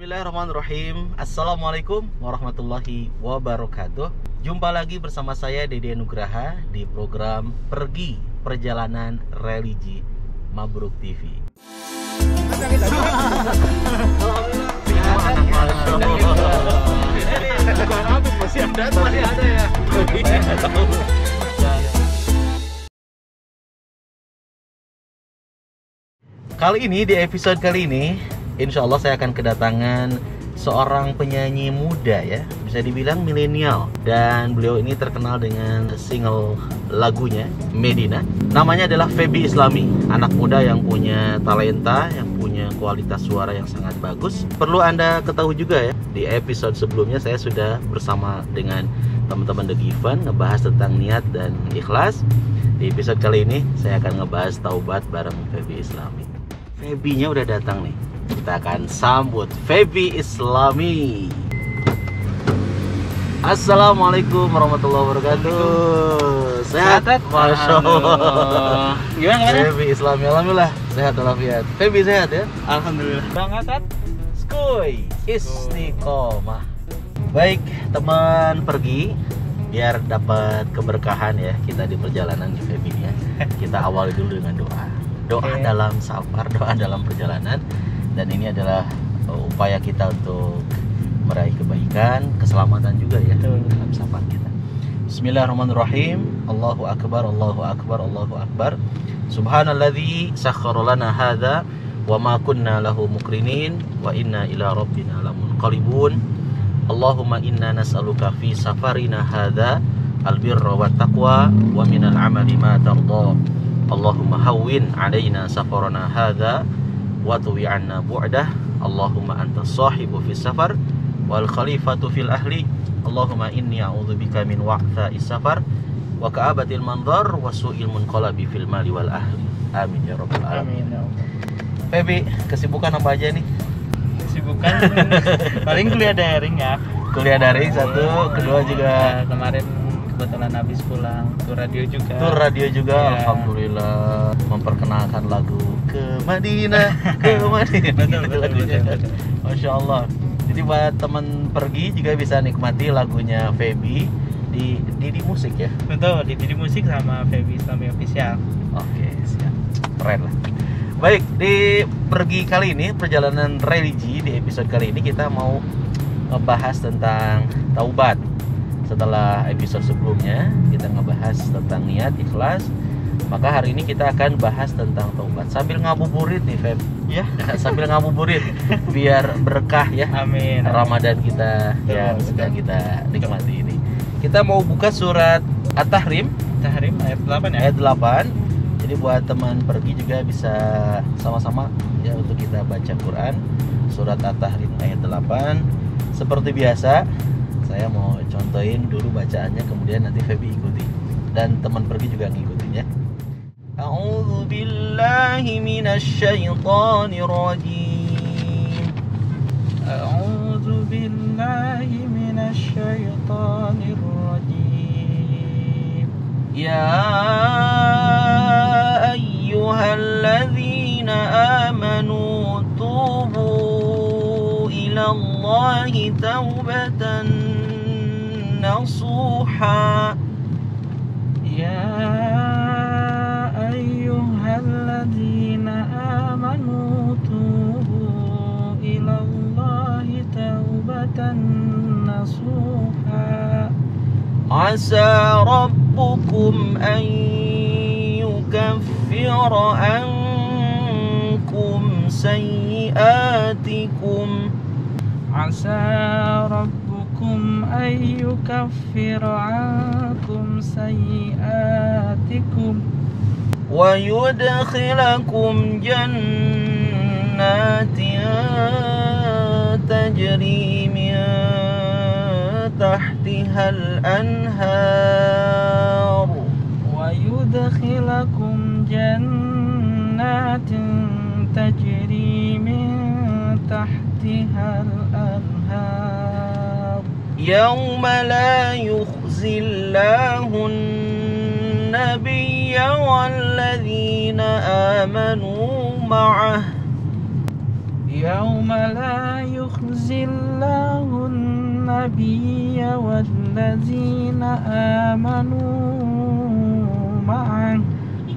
Bismillahirrahmanirrahim. Assalamualaikum warahmatullahi wabarakatuh. Jumpa lagi bersama saya Dede Nugraha di program Pergi Perjalanan Religi Mabruk TV. Kali ini, di episode kali ini, insya Allah saya akan kedatangan seorang penyanyi muda ya, bisa dibilang milenial. Dan beliau ini terkenal dengan single lagunya Medina. Namanya adalah Feby Islami, anak muda yang punya talenta, yang punya kualitas suara yang sangat bagus. Perlu Anda ketahui juga ya, di episode sebelumnya saya sudah bersama dengan teman-teman The Given ngebahas tentang niat dan ikhlas. Di episode kali ini saya akan ngebahas taubat bareng Feby Islami. Feby-nya udah datang nih. Kita akan sambut Feby Islami. Assalamualaikum warahmatullahi wabarakatuh. Sehat? Masya Allah. Gimana? Feby Islami, alhamdulillah sehat walafiat. Feby sehat ya? Alhamdulillah. Bang Asad? Skuy istiqomah. Baik teman pergi, biar dapat keberkahan ya kita di perjalanan di Feby ya. Kita awali dulu dengan doa. Doa dalam safar, doa dalam perjalanan. Dan ini adalah upaya kita untuk meraih kebaikan, keselamatan juga ya dalam safar kita. Bismillahirrahmanirrahim. Allahu akbar, Allahu akbar, Allahu akbar. Subhanalladzi sakhkhara lana hadza wa ma kunna lahu muqrinin wa inna ila rabbina lamunqalibun. Allahumma inna nas'aluka fi safarina hadza albirra wat taqwa wa minal amali ma tardha. Allahumma hawwin alaina safarana hadza wa tuwi anna bu'dah. Allahumma anta sahibu fis safar wal khalifatu fil ahli. Allahumma inni a'udzubika min wa'tha'is safar wa ka'abatil manzar wa su'il munqalabi fil mali wal ahli. Amin ya rabbal alamin. Feby, kesibukan apa aja nih? Kesibukan paling kuliah daring ya. Kuliah daring satu, kedua juga kemarin kebetulan habis pulang tur radio juga. Tur radio juga ya. Alhamdulillah memperkenalkan lagu ke Madinah, ke Madinah. Betul. Masya Allah. Jadi buat teman pergi juga bisa nikmati lagunya Feby di Didi Musik ya. Betul, di Didi Musik sama Feby Islami Official. Oke, siap. Keren lah. Baik, di pergi kali ini, perjalanan religi, di episode kali ini kita mau ngebahas tentang taubat. Setelah episode sebelumnya kita ngebahas tentang niat, ikhlas, maka hari ini kita akan bahas tentang taubat sambil ngabuburit nih Feb ya. Sambil ngabuburit biar berkah ya. Amin. Ramadan kita yang sedang kita nikmati ini. Kita mau buka surat At-Tahrim ayat 8 ya. Ayat 8. Jadi buat teman pergi juga bisa sama-sama ya untuk kita baca Quran. Surat At-Tahrim ayat 8. Seperti biasa, saya mau contohin dulu bacaannya, kemudian nanti Feby ikuti dan teman pergi juga ngikutin ya. A'udzu billahi minasy syaithanir rajim. A'udzu billahi minasy syaithanir rajim. Ya ayyuhalladzina amanu tubu ila Allahi taubatan nasuha. Ya ayyuhalladzina amanu tubu ila Allahi taubatan nasuha. Asa rabbukum an yukaffira ankum sayyi'atikum. Asa rabbukum an yukaffira ankum sayyi'atikum wa yudkhilakum jannatin tajri min tahtihal anhar wa yudkhilakum jannatin tajri min tahtihal anhar yawma la yukhzillahu an-nabiyya walladzina amanu ma'ah Yauma la yukhzillahun nabiyya wallazina amanu ma'an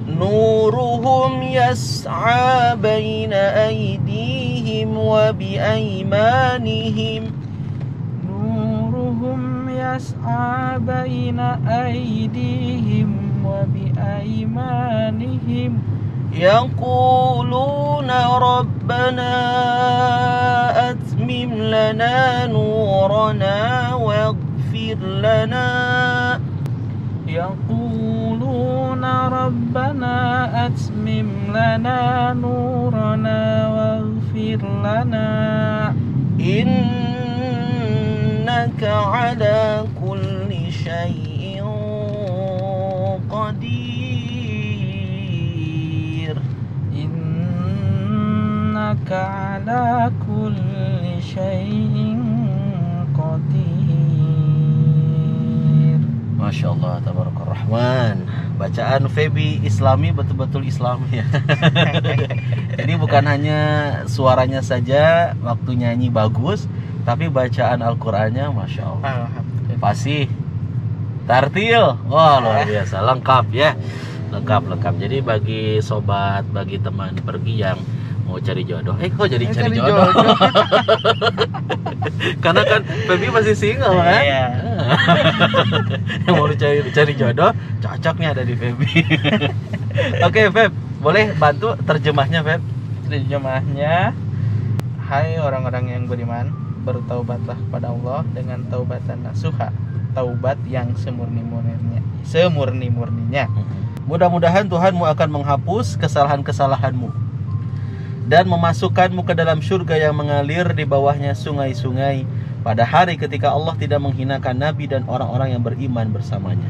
nuruhum yas'a baina aydihim wa biaymanihim nuruhum yas'a baina aydihim wa biaymanihim يقولون ربنا أتمم لنا نورنا واغفر لنا يقولون ربنا أتمم لنا نورنا واغفر لنا إنك على كل شيء قدير إنك على كل شيء قدير. Masya Allah, Tabarakallah Rahman. Bacaan Febi Islami betul-betul Islami ya. Jadi bukan hanya suaranya saja, waktu nyanyi bagus, tapi bacaan Al-Qur'annya Masya Allah fasih, tartil, wah luar biasa, lengkap ya, lengkap. Jadi bagi sobat, bagi teman pergi yang mau cari jodoh, kok jadi cari jodoh? Karena kan Febi masih single kan? Iya. Yang mau cari jodoh, cocok nih ada di Febi. Oke Feb, boleh bantu terjemahnya Feb? Terjemahnya, hai orang-orang yang beriman, bertaubatlah kepada Allah dengan taubatan nasuha, taubat yang semurni-murninya. Mudah-mudahan Tuhanmu akan menghapus kesalahan-kesalahanmu dan memasukkanmu ke dalam surga yang mengalir di bawahnya sungai-sungai pada hari ketika Allah tidak menghinakan Nabi dan orang-orang yang beriman bersamanya.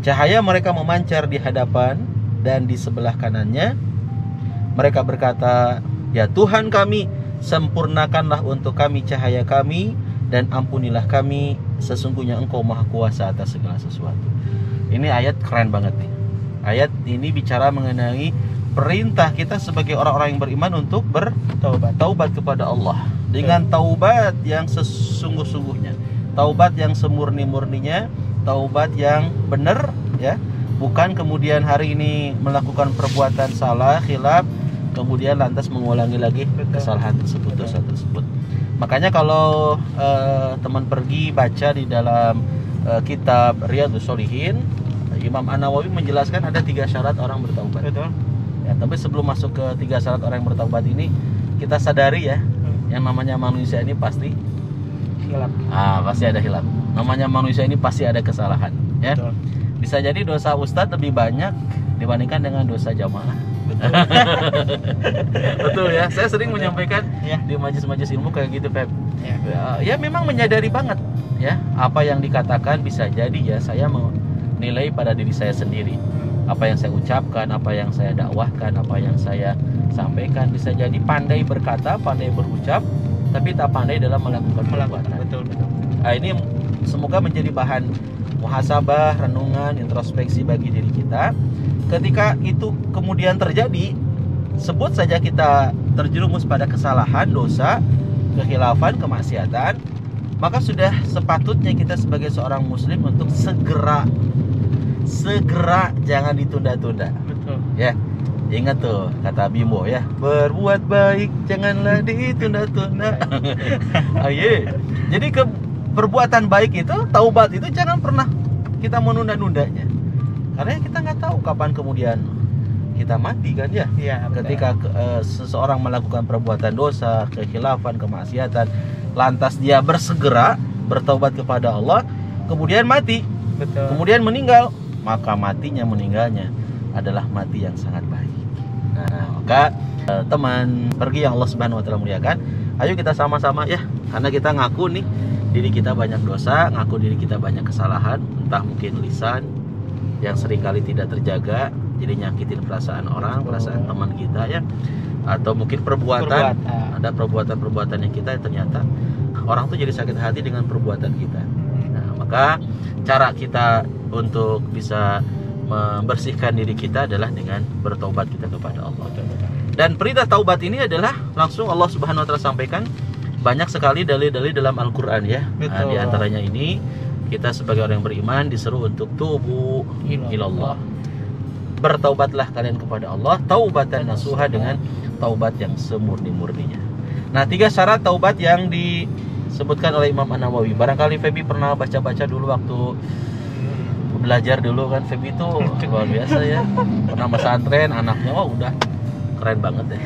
Cahaya mereka memancar di hadapan dan di sebelah kanannya. Mereka berkata, ya Tuhan kami, sempurnakanlah untuk kami cahaya kami dan ampunilah kami, sesungguhnya Engkau maha kuasa atas segala sesuatu. Ini ayat keren banget nih. Ayat ini bicara mengenai perintah kita sebagai orang-orang yang beriman untuk bertaubat kepada Allah dengan taubat yang sesungguh-sungguhnya, taubat yang semurni-murninya, taubat yang benar ya, bukan kemudian hari ini melakukan perbuatan salah, khilaf, kemudian lantas mengulangi lagi kesalahan tersebut, dosa tersebut. Makanya kalau teman pergi baca di dalam kitab Riyadhus Shalihin, Imam An-Nawawi menjelaskan ada 3 syarat orang bertaubat. Betul. Ya, tapi sebelum masuk ke 3 syarat orang yang bertaubat ini, kita sadari ya, yang namanya manusia ini pasti Hilaf. pasti ada hilaf. Namanya manusia ini pasti ada kesalahan, ya. Betul. Bisa jadi dosa ustadz lebih banyak dibandingkan dengan dosa jamaah. Betul. Betul ya. Saya sering menyampaikan Ya. di majelis-majelis ilmu kayak gitu, Feb. Ya. Ya memang menyadari banget ya apa yang dikatakan, bisa jadi ya saya menilai pada diri saya sendiri. Apa yang saya ucapkan, apa yang saya dakwahkan, apa yang saya sampaikan, bisa jadi pandai berkata, pandai berucap, tapi tak pandai dalam melakukan perbuatan. Betul. Nah, ini semoga menjadi bahan muhasabah, renungan, introspeksi bagi diri kita. Ketika itu kemudian terjadi, sebut saja kita terjerumus pada kesalahan, dosa, kekhilafan, kemaksiatan, maka sudah sepatutnya kita sebagai seorang muslim untuk segera, jangan ditunda-tunda. Betul. Ya, ingat tuh kata Bimbo ya, berbuat baik janganlah ditunda-tunda. Aye. Jadi perbuatan baik itu, taubat itu jangan pernah kita menunda-nundanya, karena kita nggak tahu kapan kemudian kita mati kan ya. Iya. Ketika seseorang melakukan perbuatan dosa, kekhilafan, kemaksiatan, lantas dia bersegera bertaubat kepada Allah, kemudian mati, Betul. kemudian meninggal, maka meninggalnya adalah mati yang sangat baik. Nah, maka teman pergi yang Allah Subhanahu wa taala muliakan, ayo kita sama-sama ya, karena kita ngaku nih diri kita banyak dosa, ngaku diri kita banyak kesalahan, entah mungkin lisan yang seringkali tidak terjaga, jadi nyakitin perasaan orang, perasaan teman kita ya, atau mungkin perbuatan. Ada perbuatan-perbuatan yang kita ternyata orang tuh jadi sakit hati dengan perbuatan kita. Nah, maka cara kita untuk bisa membersihkan diri kita adalah dengan bertobat kita kepada Allah. Dan perintah taubat ini adalah langsung Allah Subhanahu wa taala sampaikan banyak sekali dalil-dalil dalam Al-Qur'an ya. Nah, di antaranya ini kita sebagai orang yang beriman diseru untuk tubu ilallah. Bertaubatlah kalian kepada Allah taubatan nasuha, dengan taubat yang semurni-murninya. Nah, 3 syarat taubat yang disebutkan oleh Imam An-Nawawi. Barangkali Feby pernah baca-baca dulu waktu belajar dulu kan. Feby itu luar biasa ya. Pernah pesantren, anaknya wah udah keren banget deh.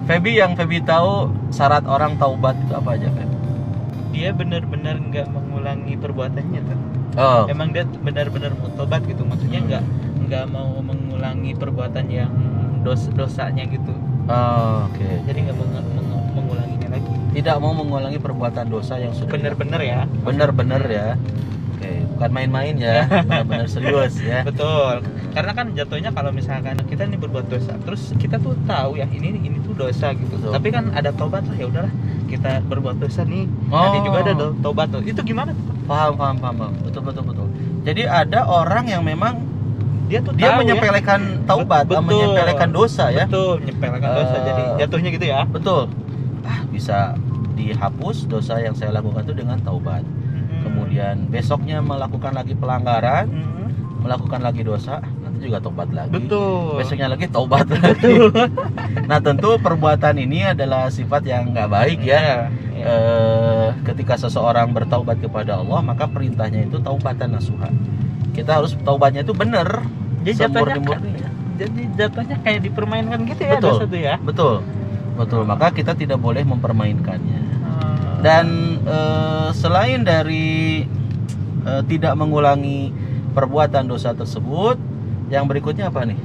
Feby, yang Feby tahu syarat orang taubat itu apa aja, Feby? Dia benar-benar nggak mengulangi perbuatannya tuh. Oh. Emang dia benar-benar mau tobat gitu, maksudnya nggak mau mengulangi perbuatan yang dosanya gitu. Oh, oke. Jadi nggak mengulanginya lagi. Tidak mau mengulangi perbuatan dosa yang sudah Bener-bener ya. Bener-bener ya. Oke, bukan main-main ya, benar-benar serius ya. Betul. Karena kan jatuhnya kalau misalkan kita nih berbuat dosa, terus kita tuh tahu ya ini tuh dosa gitu. Betul. Tapi kan ada tobat lah, ya udahlah kita berbuat dosa nih. Nanti juga ada tobat tuh. Itu gimana tuh? Paham. Betul. Jadi ada orang yang memang dia tahu menyepelekan ya? Taubat, menyepelekan dosa ya. Betul, menyepelekan dosa. Jadi jatuhnya gitu ya. Betul. Bisa dihapus dosa yang saya lakukan itu dengan taubat. Kemudian besoknya melakukan lagi pelanggaran, melakukan lagi dosa, nanti juga taubat lagi. Betul. Besoknya lagi taubat lagi. Nah, tentu perbuatan ini adalah sifat yang nggak baik ya. Ketika seseorang bertaubat kepada Allah, maka perintahnya itu taubatan nasuha. Kita harus taubatnya itu benar. Jadi jatuhnya kayak dipermainkan gitu ya. Betul. Dosa tuh ya. Betul. Maka kita tidak boleh mempermainkannya. Dan selain dari tidak mengulangi perbuatan dosa tersebut, yang berikutnya apa nih?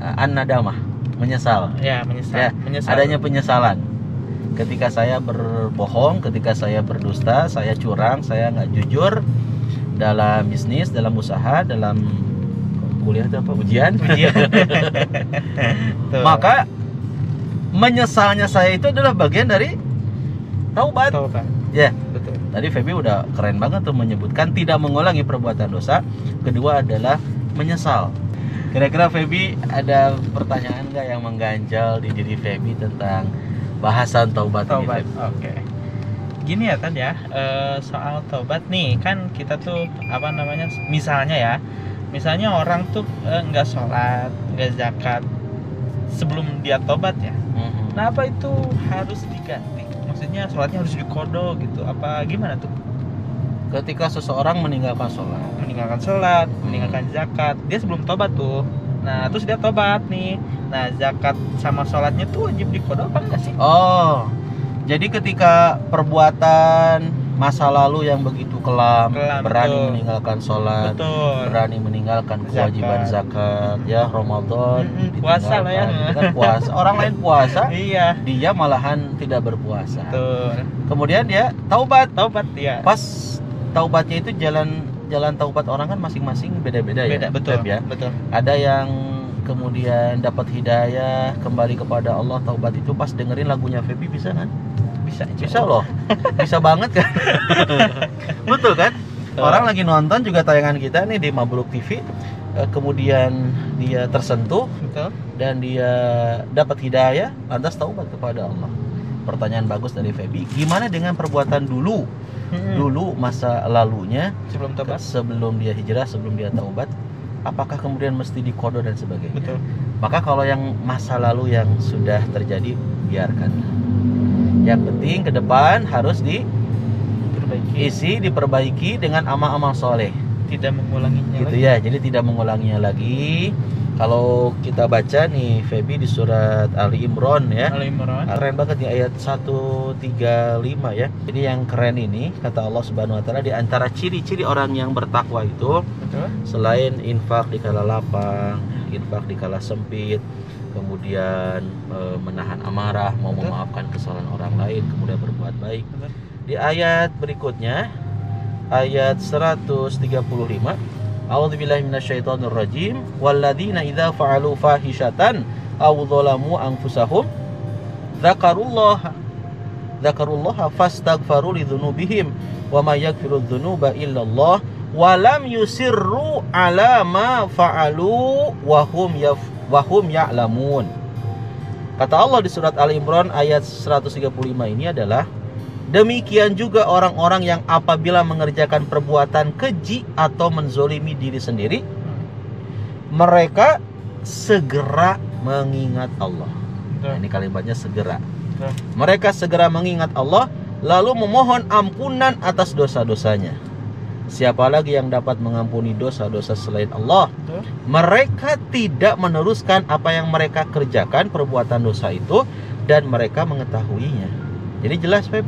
An-nadamah, menyesal. Ya, menyesal. Adanya penyesalan. Ketika saya berbohong, ketika saya berdusta, saya curang, saya nggak jujur dalam bisnis, dalam usaha, dalam kuliah itu apa? Ujian. Maka menyesalnya saya itu adalah bagian dari taubat. Ya, betul. Tadi Feby udah keren banget tuh menyebutkan tidak mengulangi perbuatan dosa. Kedua adalah menyesal. Kira-kira Feby ada pertanyaan nggak yang mengganjal di diri Feby tentang bahasan taubat ini? Oke. Gini ya Tan ya, soal taubat nih kan kita tuh misalnya orang tuh nggak sholat, nggak zakat sebelum dia taubat ya. Nah, apa itu harus diganti? Maksudnya sholatnya harus diqodo gitu? Apa gimana tuh? Ketika seseorang meninggalkan sholat, meninggalkan zakat, dia sebelum tobat tuh. Nah, terus dia tobat nih. Nah, zakat sama sholatnya tuh wajib diqodo apa enggak sih? Oh, jadi ketika perbuatan masa lalu yang begitu kelam berani betul. Meninggalkan sholat, betul. Berani meninggalkan kewajiban zakat, ya Ramadan, puasa lah ya. Kan puasa, orang lain puasa, iya. Dia malahan tidak berpuasa. Betul. Kemudian dia taubat ya. Pas taubatnya itu jalan taubat orang kan masing-masing beda-beda ya. Betul. Ya. Betul. Ada yang kemudian dapat hidayah kembali kepada Allah, taubat itu pas dengerin lagunya Feby, bisa kan? Bisa loh. Bisa banget kan? Betul kan? Orang lagi nonton juga tayangan kita nih di Mabruk TV, kemudian dia tersentuh. Betul. Dan dia dapat hidayah, lantas taubat kepada Allah. Pertanyaan bagus dari Feby, gimana dengan perbuatan dulu masa lalunya sebelum dia hijrah, sebelum dia taubat, apakah kemudian mesti diqodo dan sebagainya? Betul. Maka kalau yang masa lalu yang sudah terjadi, biarkan. Yang penting ke depan harus diperbaiki dengan amal-amal soleh. Tidak mengulanginya gitu lagi. Ya, jadi tidak mengulanginya lagi. Kalau kita baca nih Feby di surat Ali Imran ya. Keren banget di ayat 135 ya. Jadi yang keren ini kata Allah Subhanahu wa taala, di antara ciri-ciri orang yang bertakwa itu, betul, selain infak di kala lapang, infak di kala sempit, kemudian menahan amarah, mau memaafkan kesalahan orang lain, kemudian berbuat baik. Di ayat berikutnya, ayat 135, A'udzubillahi minasyaitonir rajim, walladzina idza fa'alu fahishatan aw dzalamu anfusahum dzakarullaha fastaghfaru lidzunubihim wa may yaghfiru dzunuba illallah wa lam yusirru ala ma fa'alu wa hum wa hum ya'lamun. Kata Allah di surat Ali Imran ayat 135 ini adalah, demikian juga orang-orang yang apabila mengerjakan perbuatan keji atau menzolimi diri sendiri, mereka segera mengingat Allah. Nah, ini kalimatnya segera. Mereka segera mengingat Allah, lalu memohon ampunan atas dosa-dosanya. Siapa lagi yang dapat mengampuni dosa-dosa selain Allah? Mereka tidak meneruskan apa yang mereka kerjakan, perbuatan dosa itu, dan mereka mengetahuinya. Jadi jelas, Feb.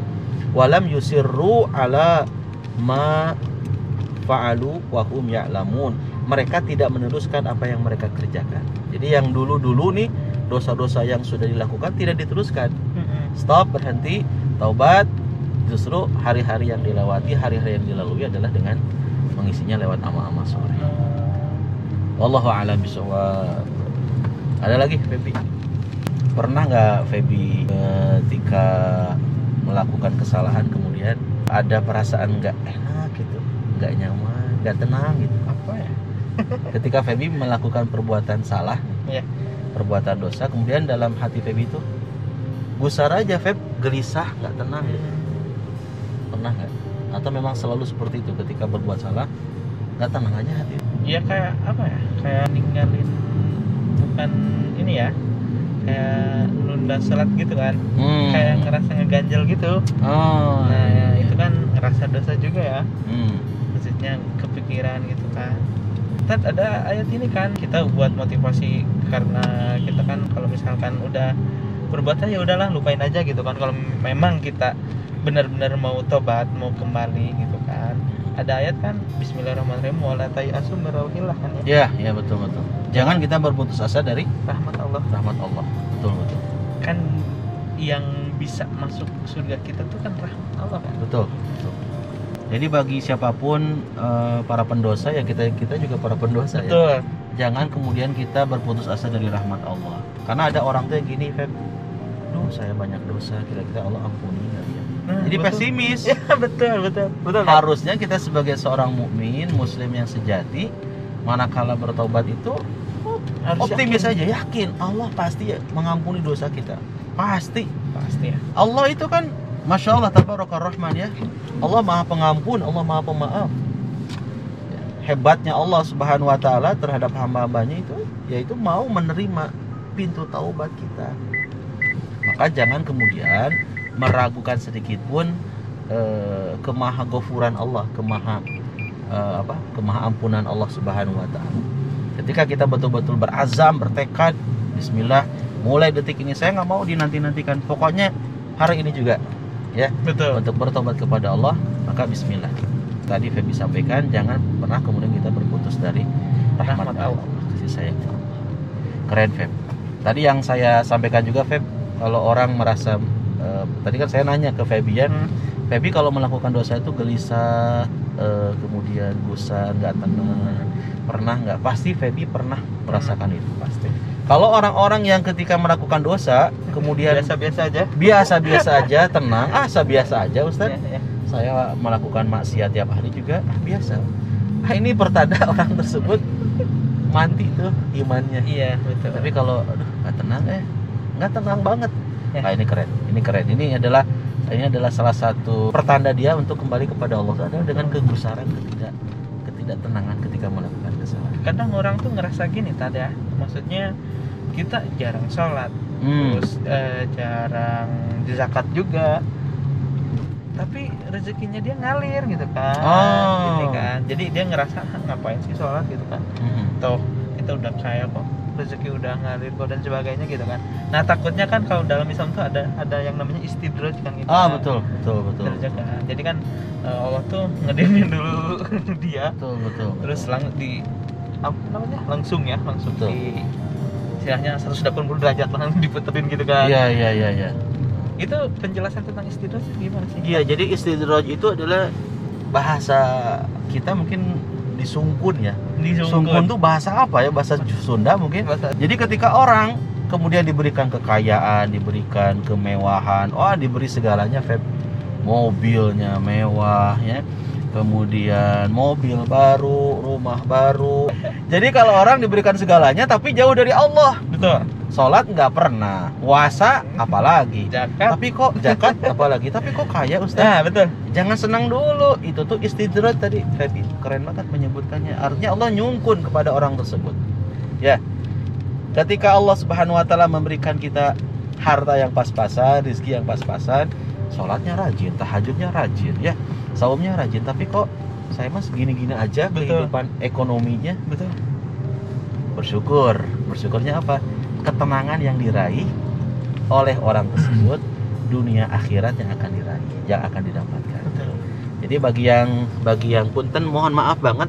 Walam yusirru ala ma fa'alu wa hum ya'lamun. Mereka tidak meneruskan apa yang mereka kerjakan. Jadi yang dulu-dulu nih, dosa-dosa yang sudah dilakukan tidak diteruskan. Stop, berhenti, taubat. Justru hari-hari yang dilewati, hari-hari yang dilalui adalah dengan mengisinya lewat amal-amal soleh. Wallahu a'lam bishawab. Ada lagi, Febi? Pernah nggak Febi ketika melakukan kesalahan kemudian ada perasaan nggak enak gitu, nggak nyaman, nggak tenang gitu? Apa ya? Ketika Febi melakukan perbuatan salah, perbuatan dosa, kemudian dalam hati Febi itu gusar aja, Feb, gelisah, nggak tenang gitu. Pernah nggak? Atau memang selalu seperti itu ketika berbuat salah nggak tenang aja hati? Iya, kayak apa ya? Kayak ninggalin, bukan ini ya, kayak nunda sholat gitu kan, kayak ngerasa ngeganjel gitu. Nah ya, itu kan ngerasa dosa juga ya. Maksudnya kepikiran gitu kan. Tad ada ayat ini kan, kita buat motivasi, karena kita kan kalau misalkan udah berbuat aja udahlah, lupain aja gitu kan. Kalau memang kita benar-benar mau tobat, mau kembali gitu kan. Ada ayat kan, Bismillahirrahmanirrahim, wala tayasu min rauhillah kan ya. Iya, betul. Jangan kita berputus asa dari rahmat Allah. Betul. Kan yang bisa masuk surga kita tuh kan rahmat Allah kan. Betul. Jadi bagi siapapun para pendosa, ya kita juga para pendosa. Betul. Ya. Jangan kemudian kita berputus asa dari rahmat Allah. Karena ada orang tuh yang gini, Feb, duh saya banyak dosa, kira-kira Allah ampuni nggak ya? Jadi betul. Pesimis. Ya, betul. Harusnya kita sebagai seorang mukmin, muslim yang sejati, manakala bertobat itu harus optimis aja, yakin Allah pasti mengampuni dosa kita. Pasti ya. Allah itu kan Masya Allah, tabarakar rahman ya. Allah maha pengampun, Allah maha pemaaf. Hebatnya Allah subhanahu wa ta'ala terhadap hamba-hambanya itu, yaitu mau menerima pintu taubat kita. Maka jangan kemudian meragukan sedikit pun kemahagofuran Allah, kemahampunan Allah subhanahu wa ta'ala. Ketika kita betul-betul berazam, bertekad, bismillah, mulai detik ini saya nggak mau dinanti-nantikan, pokoknya hari ini juga ya, betul, untuk bertobat kepada Allah, maka bismillah. Tadi Febi sampaikan, jangan pernah kemudian kita berputus dari rahmat Allah, kasih sayang Allah. Keren, Feb. Tadi yang saya sampaikan juga, Feb, kalau orang merasa tadi kan saya nanya ke Febi ya, Febi kalau melakukan dosa itu gelisah, kemudian gusar, nggak tenang, pernah nggak? Pasti Febi pernah merasakan itu, pasti. Kalau orang-orang yang ketika melakukan dosa kemudian biasa-biasa aja, tenang, biasa aja, Ustaz. Ya. Saya melakukan maksiat tiap hari juga biasa. Ini pertanda orang tersebut mati tuh imannya. Iya, betul. Tapi kalau nggak tenang, nggak tenang banget. Ya. Nah, ini keren. Ini adalah salah satu pertanda dia untuk kembali kepada Allah, adalah dengan kegusaran, ketidaktenangan ketika melakukan kesalahan. Kadang orang tuh ngerasa gini tadi ya, maksudnya kita jarang sholat, terus jarang zakat juga, tapi rezekinya dia ngalir gitu kan, gitu kan. Jadi dia ngerasa ngapain sih sholat gitu kan, toh kita udah kaya kok, rezeki udah ngalir kok dan sebagainya gitu kan. Nah takutnya kan kalau dalam Islam tuh ada yang namanya istidraj kan gitu. Betul. Kan. Jadi kan Allah tuh ngedimin dulu dia. Betul. Terus langsung betul. Di istilahnya 180 derajat langsung diputerin gitu kan. Iya. Itu penjelasan tentang istidraj gimana sih? Iya, jadi istidraj itu adalah bahasa kita mungkin disungkun ya. Sungkun itu bahasa apa ya? Bahasa Sunda mungkin. Jadi ketika orang kemudian diberikan kekayaan, diberikan kemewahan, diberi segalanya, Feb. mobilnya mewah ya, kemudian mobil baru, rumah baru. Jadi kalau orang diberikan segalanya tapi jauh dari Allah, betul. Sholat nggak pernah, puasa apalagi, zakat apalagi, tapi kok kaya Ustaz? Nah, betul. Jangan senang dulu, itu tuh istidraj tadi, keren banget menyebutkannya. Artinya Allah nyungkun kepada orang tersebut. Ya, ketika Allah Subhanahu Wa Taala memberikan kita harta yang pas-pasan, rezeki yang pas-pasan, sholatnya rajin, tahajudnya rajin, ya, saumnya rajin, tapi kok saya mas gini-gini aja. Betul. Kehidupan ekonominya. Betul. Bersyukurnya apa? Ketenangan yang diraih oleh orang tersebut, dunia akhirat yang akan diraih, yang akan didapatkan. Betul. Jadi bagi yang punten, mohon maaf banget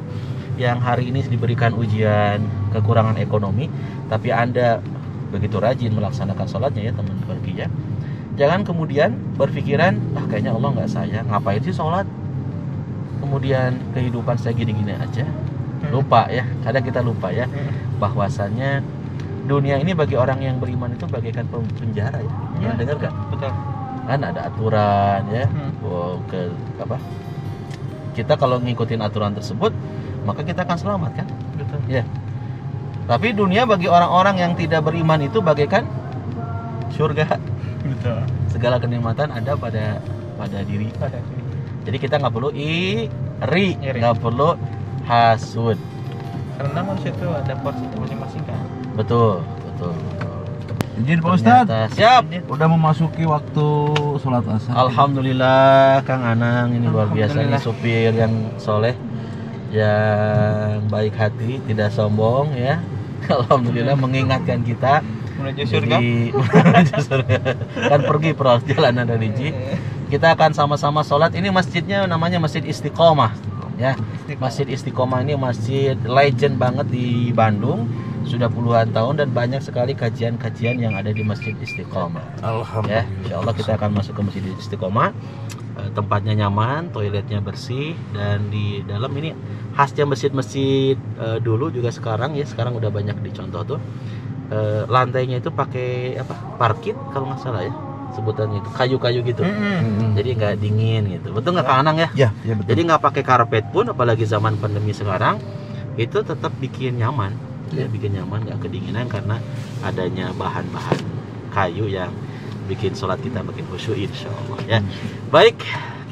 yang hari ini diberikan ujian kekurangan ekonomi, tapi Anda begitu rajin melaksanakan sholatnya ya teman pergi ya. Jangan kemudian berpikiran, kayaknya Allah nggak sayang, ngapain sih sholat? Kemudian kehidupan saya gini-gini aja. Lupa ya, kadang kita lupa ya, bahwasannya dunia ini bagi orang yang beriman itu bagaikan penjara ya. Pernah dengar gak? Betul. Kan ada aturan ya. Kita kalau ngikutin aturan tersebut, maka kita akan selamat kan? Betul. Ya. Tapi dunia bagi orang-orang yang tidak beriman itu bagaikan surga. Betul. Segala kenikmatan ada pada diri. Jadi kita nggak perlu iri, nggak perlu hasud. Karena manusia itu ada porsi masing-masing kan. Betul. Izin Pak Ustadz. Siap. Udah memasuki waktu sholat asar. Alhamdulillah Kang Anang ini luar biasa nih, supir yang soleh, yang baik hati, tidak sombong ya. Alhamdulillah mengingatkan kita menuju surga. Kan pergi perjalanan religi. Kita akan sama-sama sholat. Ini masjidnya namanya Masjid Istiqomah ya. Masjid Istiqomah ini masjid legend banget di Bandung, sudah puluhan tahun dan banyak sekali kajian-kajian yang ada di Masjid Istiqomah. Alhamdulillah. Ya, insyaallah kita akan masuk ke Masjid Istiqomah. Tempatnya nyaman, toiletnya bersih, dan di dalam ini khasnya masjid-masjid dulu juga sekarang ya, sekarang udah banyak dicontoh tuh. Lantainya itu pakai parkit kalau nggak salah ya sebutannya, itu kayu-kayu gitu. Jadi nggak dingin gitu. Betul nggak Kang Anang ya? Ya, betul. Jadi nggak pakai karpet pun, apalagi zaman pandemi sekarang, itu tetap bikin nyaman. Ya, bikin nyaman, nggak kedinginan karena adanya bahan-bahan kayu yang bikin sholat kita makin khusyuk insyaallah ya. Baik,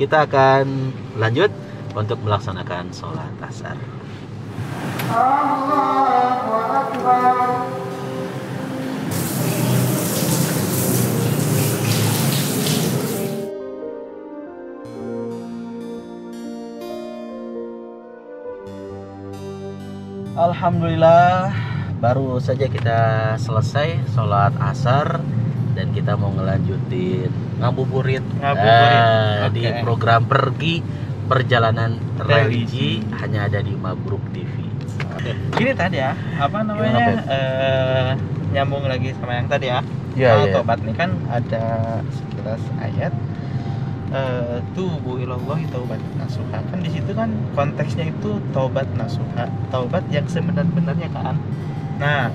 kita akan lanjut untuk melaksanakan sholat asar. Allahu Akbar. Alhamdulillah, baru saja kita selesai sholat asar dan kita mau ngelanjutin ngabuburit. Di program pergi perjalanan religi hanya ada di Mabruk TV. Ini tadi ya, nyambung lagi sama yang tadi ya. Tobat nih kan ada 11 ayat. Tubu ilallahi taubat nasuha, kan di situ kan konteksnya itu taubat nasuha, taubat yang sebenar-benarnya kan. Nah,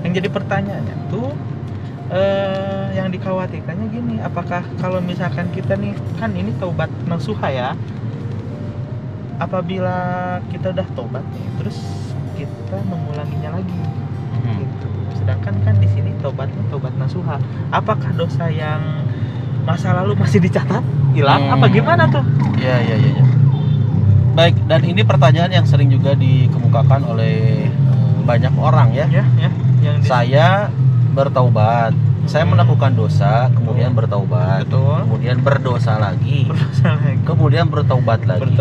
yang jadi pertanyaannya tuh yang dikhawatirkannya gini, apakah kalau misalkan kita nih kan ini taubat nasuha ya, apabila kita udah taubat nih terus kita mengulanginya lagi gitu. Sedangkan kan di sini taubatnya taubat nasuha, apakah dosa yang masa lalu masih dicatat hilang apa gimana tuh? Ya. Baik, dan ini pertanyaan yang sering juga dikemukakan oleh banyak orang ya. Saya bertaubat, saya melakukan dosa, kemudian bertaubat, kemudian berdosa lagi, kemudian bertaubat lagi.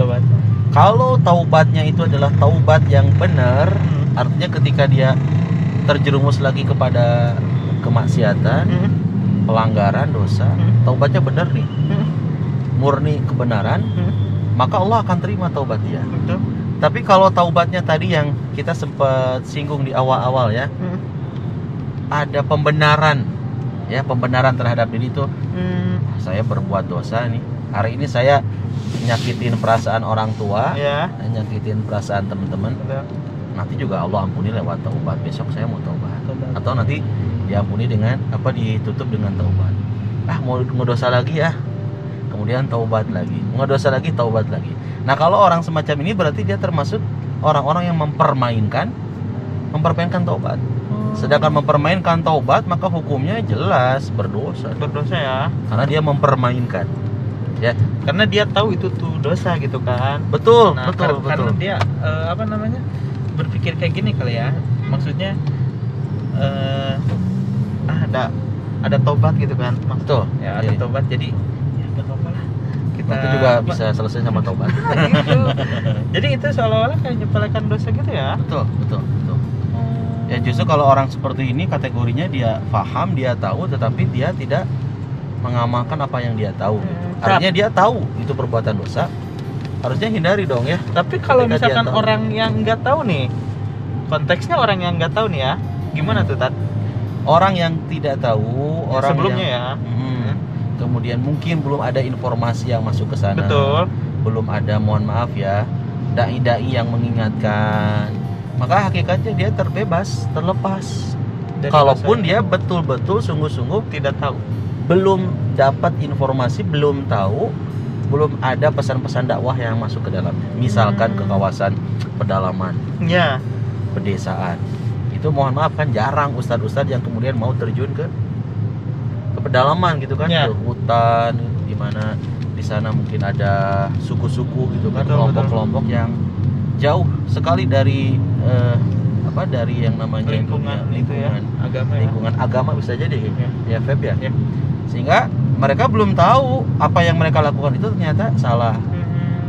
Kalau taubatnya itu adalah taubat yang benar, artinya ketika dia terjerumus lagi kepada kemaksiatan, pelanggaran, dosa, taubatnya benar nih, murni kebenaran, maka Allah akan terima taubat dia. Tapi kalau taubatnya tadi yang kita sempat singgung di awal-awal ya, ada pembenaran ya, pembenaran terhadap diri itu, saya berbuat dosa nih, hari ini saya nyakitin perasaan orang tua, nyakitin perasaan teman-teman, nanti juga Allah ampuni lewat taubat, besok saya mau taubat, atau nanti diampuni dengan ditutup dengan taubat. Mau dosa lagi ya, kemudian taubat lagi, dosa lagi, taubat lagi. Nah kalau orang semacam ini berarti dia termasuk orang-orang yang mempermainkan taubat. Sedangkan mempermainkan taubat maka hukumnya jelas berdosa ya, karena dia mempermainkan, ya, karena dia tahu itu tuh dosa gitu kan. betul. Karena dia berpikir kayak gini kali ya, maksudnya ada tobat gitu kan, Betul. Ya ada tobat, jadi ya nggak apa-apa lah, kita itu juga bisa selesai sama taubat. gitu. Jadi itu seolah-olah kayak nyepelekan dosa gitu ya. Betul. Ya justru kalau orang seperti ini kategorinya dia paham, dia tahu, tetapi dia tidak mengamalkan apa yang dia tahu. Artinya dia tahu itu perbuatan dosa, harusnya hindari dong ya. Tapi kalau misalkan orang yang nggak tahu nih, konteksnya orang yang nggak tahu nih ya, gimana tuh Tat? Orang yang tidak tahu, orang sebelumnya yang, kemudian mungkin belum ada informasi yang masuk ke sana. Betul. Belum ada, mohon maaf ya, dai-dai yang mengingatkan. Maka hakikatnya dia terlepas. Dari kalaupun dosa. Dia betul-betul sungguh-sungguh Tidak tahu, belum dapat informasi, belum tahu, belum ada pesan-pesan dakwah yang masuk ke dalamnya. Misalkan ke kawasan pedalaman, ya, pedesaan. Itu mohon maaf kan jarang ustadz-ustadz yang kemudian mau terjun ke pedalaman gitu kan, Ya. ke hutan, di mana di sana mungkin ada suku-suku gitu kan, Betul, kelompok-kelompok yang jauh sekali dari dari yang namanya lingkungan itu ya, agama ya. lingkungan agama bisa jadi ya Feb ya. Ya. Sehingga mereka belum tahu apa yang mereka lakukan itu ternyata salah,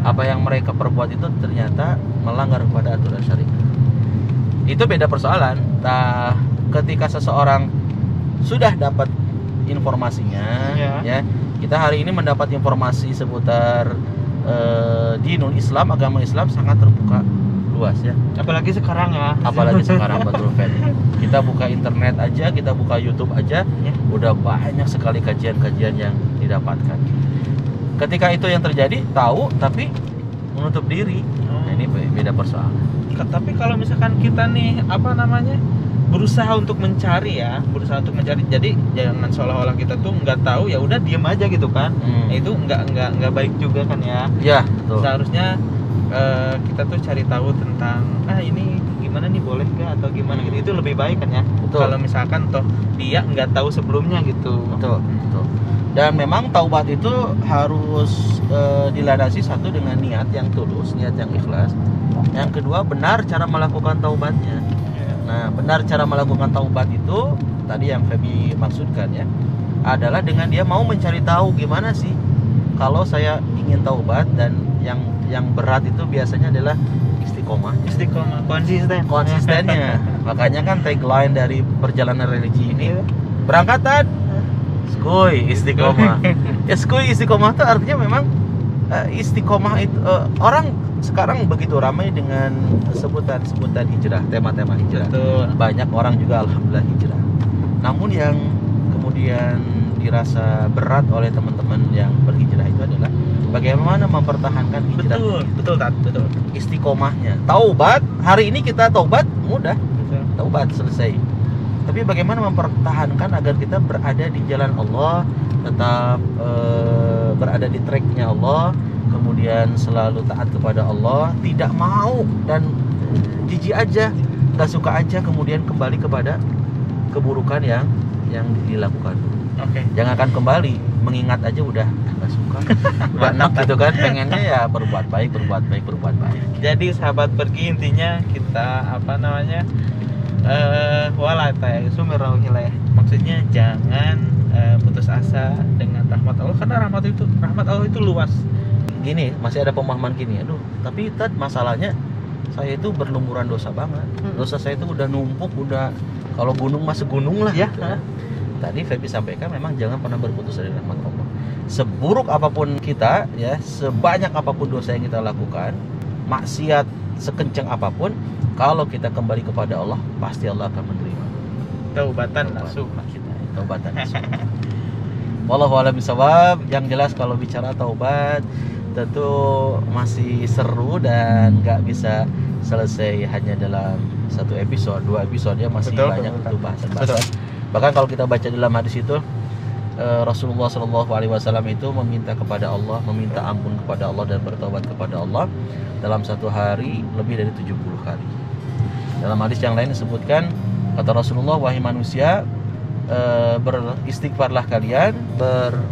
apa yang mereka perbuat itu ternyata melanggar kepada aturan syariat. Itu beda persoalan. Nah, ketika seseorang sudah dapat informasinya, ya, kita hari ini mendapat informasi seputar dinul Islam, agama Islam sangat terbuka luas ya. Apalagi sekarang ya. Apalagi sekarang betul Fen. Kita buka internet aja, kita buka YouTube aja, Ya. udah banyak sekali kajian-kajian yang didapatkan. Ketika itu yang terjadi, tahu tapi menutup diri. Nah, ini beda persoalan. Tapi kalau misalkan kita nih berusaha untuk mencari, jadi jangan seolah-olah kita tuh nggak tahu, ya udah diem aja gitu kan. Nah, itu nggak baik juga kan ya. Ya, betul. Seharusnya kita tuh cari tahu tentang ini gimana nih, boleh nggak atau gimana gitu, itu lebih baik kan ya. Betul. Kalau misalkan toh dia nggak tahu sebelumnya gitu. Betul. Dan memang taubat itu harus dilandasi satu dengan niat yang tulus, niat yang ikhlas. Yang kedua, benar cara melakukan taubatnya. Nah, benar cara melakukan taubat itu tadi yang Febi maksudkan ya, adalah dengan dia mau mencari tahu gimana sih kalau saya ingin taubat. Dan yang berat itu biasanya adalah istiqomah, konsistennya. Makanya kan tagline dari perjalanan religi ini, berangkatan skuy istiqomah. Ya, skuy istiqomah itu artinya memang istiqomah itu orang sekarang begitu ramai dengan sebutan hijrah, tema-tema hijrah. Betul. Banyak orang juga alhamdulillah hijrah. Namun yang kemudian dirasa berat oleh teman-teman yang berhijrah itu adalah bagaimana mempertahankan hijrah. Betul. Istiqomahnya. Taubat, hari ini kita taubat mudah. Betul. Taubat selesai. Tapi bagaimana mempertahankan agar kita berada di jalan Allah, tetap berada di tracknya Allah, kemudian selalu taat kepada Allah, tidak mau dan jijik aja, nggak suka aja, kemudian kembali kepada keburukan yang dilakukan. Oke. Jangan akan kembali, mengingat aja udah nggak suka, udah enak gitu kan, pengennya ya berbuat baik. Jadi sahabat pergi, intinya kita wala sumirauhila ya. Maksudnya jangan putus asa dengan rahmat Allah, karena rahmat Allah itu luas. Gini, masih ada pemahaman gini, aduh, tapi masalahnya saya itu berlumuran dosa banget. Dosa saya itu udah numpuk, udah kalau gunung masuk gunung lah ya. gitu. Tadi Febi sampaikan memang jangan pernah berputus dari rahmat Allah. Seburuk apapun kita ya, sebanyak apapun dosa yang kita lakukan, maksiat sekencang apapun, kalau kita kembali kepada Allah, pasti Allah akan menerima. Taubatan nasuh kita. Taubatan nasuh. Wallahu a'lam bishawab. Yang jelas kalau bicara taubat tentu masih seru dan nggak bisa selesai hanya dalam satu episode, 2 episode ya, masih banyak untuk bahasan-bahasan. Bahkan kalau kita baca dalam hadis itu, Rasulullah SAW itu meminta kepada Allah, meminta ampun kepada Allah dan bertobat kepada Allah dalam satu hari lebih dari 70 kali. Dalam hadis yang lain disebutkan, kata Rasulullah, wahai manusia, beristighfarlah kalian,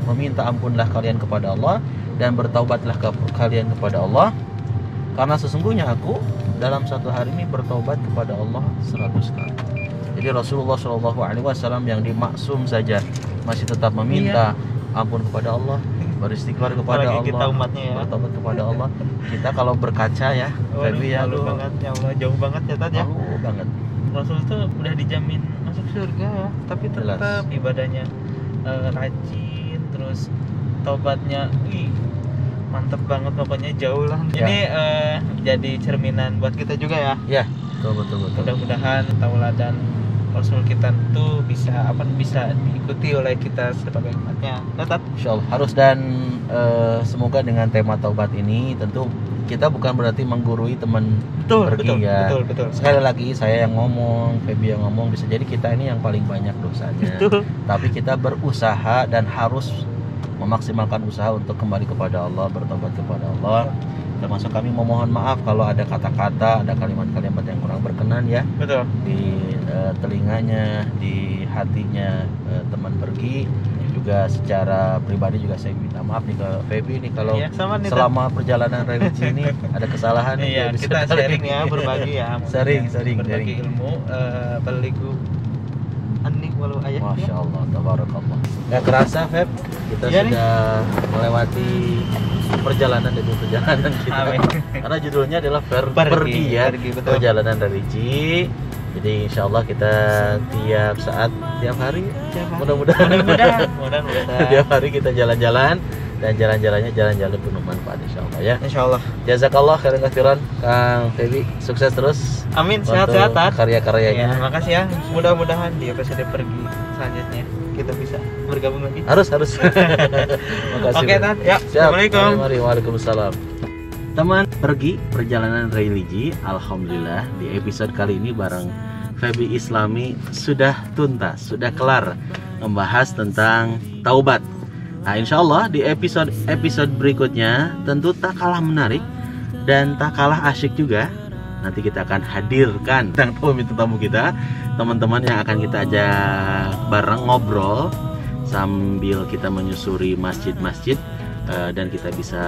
meminta ampunlah kalian kepada Allah dan bertaubatlah kalian kepada Allah, karena sesungguhnya aku dalam satu hari ini bertaubat kepada Allah 100 kali. Jadi Rasulullah SAW yang dimaksum saja masih tetap meminta ampun kepada Allah, beristighfar kepada Allah, kita umatnya ya, bertobat kepada Allah. Kita kalau berkaca ya, malu banget ya Allah, jauh banget ya Tad ya. Malu banget. Rasul tuh udah dijamin masuk surga ya, tapi tetap ibadahnya rajin, terus taubatnya, mantep banget pokoknya, jauh lah. Ya. Ini jadi cerminan buat kita juga ya. Ya, betul. Mudah-mudahan tauladan Rasul kita tuh bisa diikuti oleh kita sebagai umatnya. Insyaallah harus, dan semoga dengan tema taubat ini tentu kita bukan berarti menggurui teman pergi ya. Betul. Sekali lagi saya yang ngomong, Feby yang ngomong, bisa jadi kita ini yang paling banyak dosanya. Betul. Tapi kita berusaha dan harus memaksimalkan usaha untuk kembali kepada Allah, bertobat kepada Allah. Termasuk kami memohon maaf kalau ada kata-kata, ada kalimat-kalimat yang kurang berkenan ya. Betul. Di telinganya, di hatinya teman pergi. Juga secara pribadi juga saya minta maaf nih ke Feby nih kalau selama perjalanan religi ini ada kesalahan nih. Iya, kita sharing ya, berbagi ya. Sering berbagi ilmu, beliku anik walau ayah. Masya Allah, tabarakallah. Gak kerasa Feb, kita sudah melewati perjalanan demi perjalanan kita. Karena judulnya adalah pergi ya, perjalanan religi. Jadi insya Allah kita tiap saat, tiap hari, mudah-mudahan tiap hari kita jalan-jalan, dan jalan-jalannya jalan-jalan penuh manfaat insya Allah ya. Insya Allah. Jazakallah khairan Kang Feby, sukses terus. Amin, sehat-sehat karya-karyanya. Terima kasih ya. Mudah-mudahan di episode pergi selanjutnya kita bisa bergabung lagi. Harus. Makasih. Oke, Tad. Ya. Assalamualaikum. Waalaikumsalam. Teman pergi perjalanan religi, alhamdulillah di episode kali ini bareng Feby Islami sudah tuntas, sudah kelar membahas tentang taubat. Nah, insya Allah di episode berikutnya tentu tak kalah menarik dan tak kalah asyik juga. Nanti kita akan hadirkan tamu kita, teman-teman yang akan kita ajak bareng ngobrol sambil kita menyusuri masjid-masjid, dan kita bisa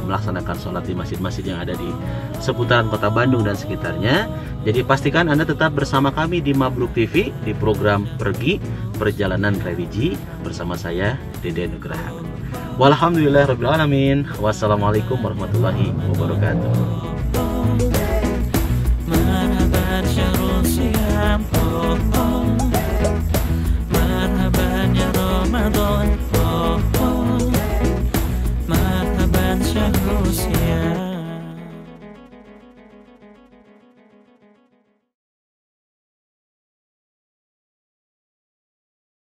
melaksanakan sholat di masjid-masjid yang ada di seputaran kota Bandung dan sekitarnya. Jadi pastikan Anda tetap bersama kami di Mabruk TV di program Pergi Perjalanan Religi bersama saya Dede Nugraha. Walhamdulillahirabbil alamin. Wassalamualaikum warahmatullahi wabarakatuh.